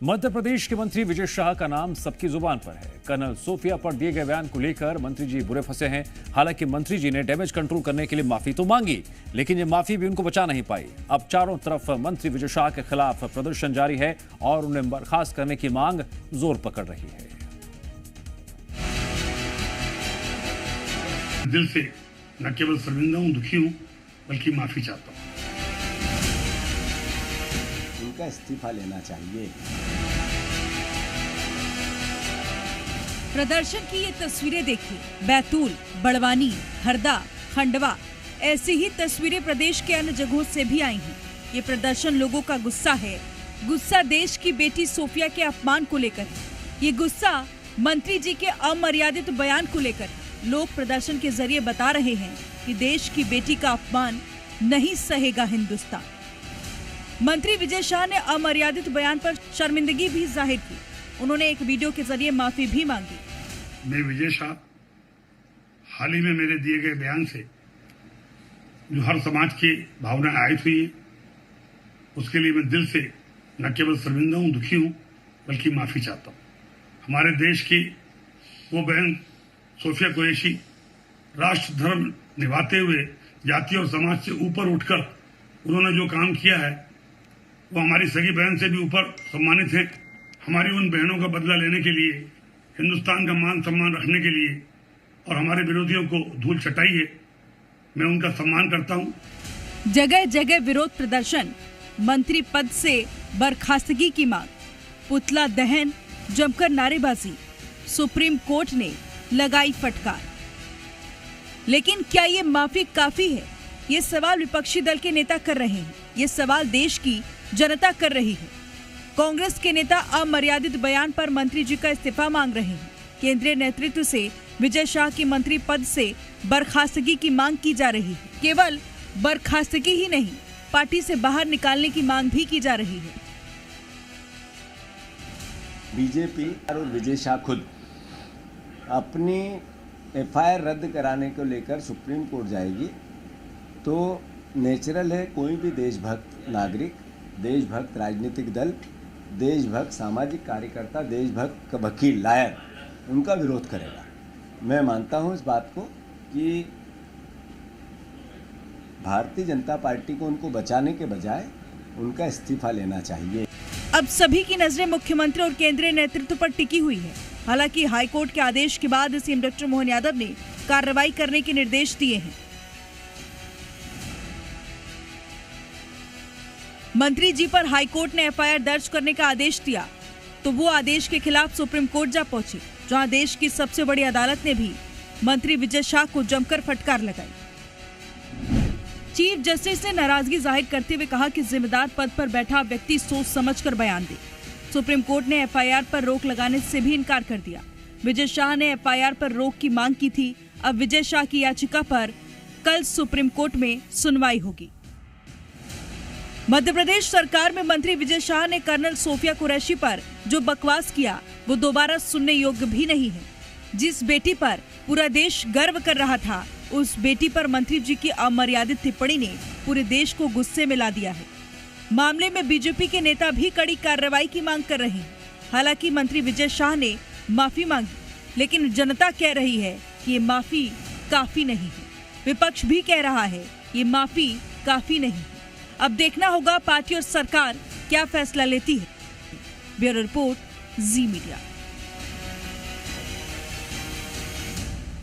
मध्य प्रदेश के मंत्री विजय शाह का नाम सबकी जुबान पर है। कर्नल सोफिया पर दिए गए बयान को लेकर मंत्री जी बुरे फंसे हैं। हालांकि मंत्री जी ने डैमेज कंट्रोल करने के लिए माफी तो मांगी, लेकिन ये माफी भी उनको बचा नहीं पाई। अब चारों तरफ मंत्री विजय शाह के खिलाफ प्रदर्शन जारी है और उन्हें बर्खास्त करने की मांग जोर पकड़ रही है। दिल से न केवल शर्मिंदा हूं, दुखी हूं, बल्कि माफी चाहता हूं। उनका इस्तीफा लेना चाहिए। प्रदर्शन की ये तस्वीरें देखिए। बैतूल, बड़वानी, हरदा, खंडवा, ऐसी ही तस्वीरें प्रदेश के अन्य जगहों से भी आई हैं। ये प्रदर्शन लोगों का गुस्सा है। गुस्सा देश की बेटी सोफिया के अपमान को लेकर है। ये गुस्सा मंत्री जी के अमर्यादित बयान को लेकर है। लोग प्रदर्शन के जरिए बता रहे हैं कि देश की बेटी का अपमान नहीं सहेगा हिंदुस्तान। मंत्री विजय शाह ने अमर्यादित बयान पर शर्मिंदगी भी जाहिर की। उन्होंने एक वीडियो के जरिए माफी भी मांगी। मैं विजय शाह हाल ही में मेरे दिए गए बयान से जो हर समाज की भावनाएं आहत हुई है, उसके लिए मैं दिल से न केवल शर्मिंदा हूं, दुखी हूं, बल्कि माफी चाहता हूं। हमारे देश की वो बहन सोफिया कुरैशी राष्ट्र धर्म निभाते हुए जाति और समाज से ऊपर उठकर उन्होंने जो काम किया है, वो हमारी सगी बहन से भी ऊपर सम्मानित हैं। हमारी उन बहनों का बदला लेने के लिए, हिंदुस्तान का मान सम्मान रखने के लिए और हमारे विरोधियों को धूल चटाई है, मैं उनका सम्मान करता हूं। जगह जगह विरोध प्रदर्शन, मंत्री पद से बर्खास्तगी की मांग, पुतला दहन, जमकर नारेबाजी, सुप्रीम कोर्ट ने लगाई फटकार। लेकिन क्या ये माफी काफी है? ये सवाल विपक्षी दल के नेता कर रहे हैं। ये सवाल देश की जनता कर रही है। कांग्रेस के नेता अमर्यादित बयान पर मंत्री जी का इस्तीफा मांग रहे हैं। केंद्रीय नेतृत्व से विजय शाह की मंत्री पद से बर्खास्तगी की मांग की जा रही है। केवल बर्खास्तगी ही नहीं, पार्टी से बाहर निकालने की मांग भी की जा रही है। बीजेपी और विजय शाह खुद अपनी एफआईआर रद्द कराने को लेकर सुप्रीम कोर्ट जाएगी, तो नेचुरल है कोई भी देशभक्त नागरिक, देशभक्त राजनीतिक दल, देशभक्त सामाजिक कार्यकर्ता, देशभक्त वकील, लायर उनका विरोध करेगा। मैं मानता हूं इस बात को कि भारतीय जनता पार्टी को उनको बचाने के बजाय उनका इस्तीफा लेना चाहिए। अब सभी की नजरें मुख्यमंत्री और केंद्रीय नेतृत्व पर टिकी हुई है। हालांकि हाईकोर्ट के आदेश के बाद सीएम डॉक्टर मोहन यादव ने कार्रवाई करने के निर्देश दिए हैं। मंत्री जी पर हाईकोर्ट ने एफआईआर दर्ज करने का आदेश दिया, तो वो आदेश के खिलाफ सुप्रीम कोर्ट जा पहुंचे, जहां देश की सबसे बड़ी अदालत ने भी मंत्री विजय शाह को जमकर फटकार लगाई। चीफ जस्टिस ने नाराजगी जाहिर करते हुए कहा कि जिम्मेदार पद पर बैठा व्यक्ति सोच समझकर बयान दे। सुप्रीम कोर्ट ने एफआईआर पर रोक लगाने से भी इनकार कर दिया। विजय शाह ने एफआईआर पर रोक की मांग की थी। अब विजय शाह की याचिका पर कल सुप्रीम कोर्ट में सुनवाई होगी। मध्य प्रदेश सरकार में मंत्री विजय शाह ने कर्नल सोफिया कुरैशी पर जो बकवास किया, वो दोबारा सुनने योग्य भी नहीं है। जिस बेटी पर पूरा देश गर्व कर रहा था, उस बेटी पर मंत्री जी की अमर्यादित टिप्पणी ने पूरे देश को गुस्से में ला दिया है। मामले में बीजेपी के नेता भी कड़ी कार्रवाई की मांग कर रहे हैं। हालांकि मंत्री विजय शाह ने माफी मांगी, लेकिन जनता कह रही है कि ये माफी काफी नहीं है। विपक्ष भी कह रहा है ये माफी काफी नहीं है। अब देखना होगा पार्टी और सरकार क्या फैसला लेती है। ब्यूरो रिपोर्ट, जी मीडिया।